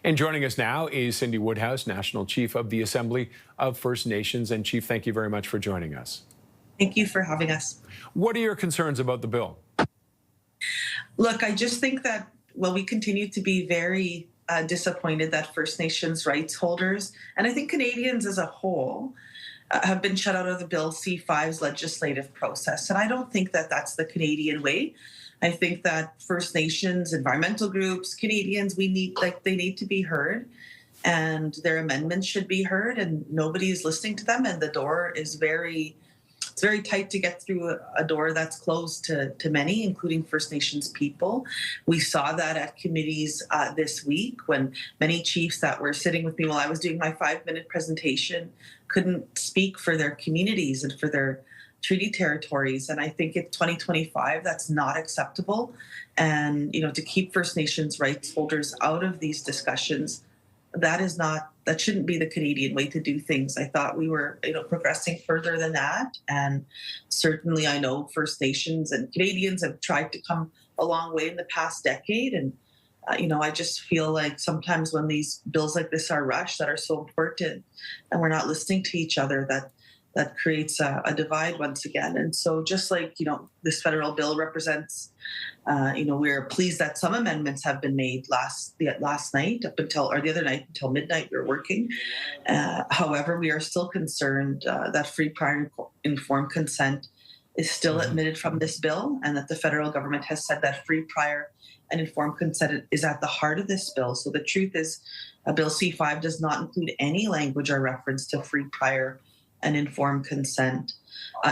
And joining us now is Cindy Woodhouse, National Chief of the Assembly of First Nations. And Chief, thank you very much for joining us. Thank you for having us. What are your concerns about the bill? Look, I just think that, well, we continue to be very disappointed that First Nations rights holders, and I think Canadians as a whole, have been shut out of the Bill C-5's legislative process. And I don't think that that's the Canadian way. I think that First Nations, environmental groups, Canadians, they need to be heard, and their amendments should be heard, and nobody is listening to them. And the door is it's very tight to get through a door that's closed to many, including First Nations people. We saw that at committees this week when many chiefs that were sitting with me while I was doing my 5-minute presentation couldn't speak for their communities and for their treaty territories. And I think in 2025, that's not acceptable. And, to keep First Nations rights holders out of these discussions, that shouldn't be the Canadian way to do things. I thought we were, progressing further than that. And certainly I know First Nations and Canadians have tried to come a long way in the past decade. And, I just feel like sometimes when these bills like this are rushed, that are so important, and we're not listening to each other, that creates a divide once again. And so just like, this federal bill represents, we're pleased that some amendments have been made last night the other night until midnight we were working. However, we are still concerned that free prior informed consent is still admitted from this bill, and that the federal government has said that free prior and informed consent is at the heart of this bill. So the truth is, Bill C-5 does not include any language or reference to free prior and informed consent.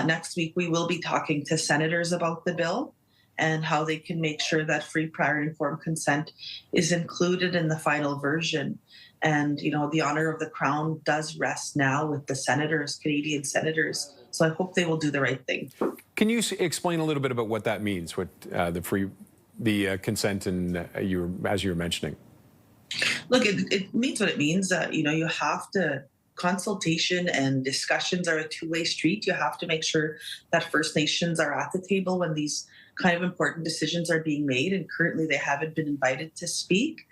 Next week, we will be talking to senators about the bill and how they can make sure that free prior and informed consent is included in the final version. And, the honor of the crown does rest now with the senators, Canadian senators. So I hope they will do the right thing. Can you explain a little bit about what that means, what the consent and as you were mentioning? Look, it means what it means. You have to. Consultation and discussions are a two-way street. You have to make sure that First Nations are at the table when these kind of important decisions are being made, and currently they haven't been invited to speak.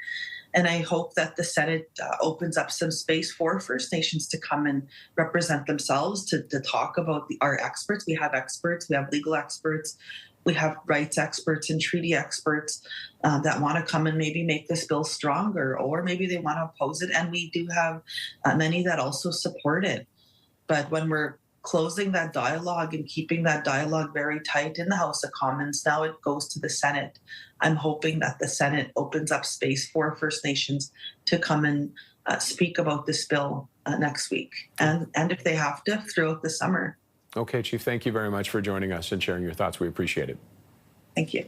And I hope that the Senate opens up some space for First Nations to come and represent themselves, to talk about our experts. We have experts, we have legal experts, we have rights experts and treaty experts that want to come and maybe make this bill stronger, or maybe they want to oppose it. And we do have many that also support it. But when we're closing that dialogue and keeping that dialogue very tight in the House of Commons, now it goes to the Senate. I'm hoping that the Senate opens up space for First Nations to come and speak about this bill next week. And if they have to, throughout the summer. Okay, Chief, thank you very much for joining us and sharing your thoughts. We appreciate it. Thank you.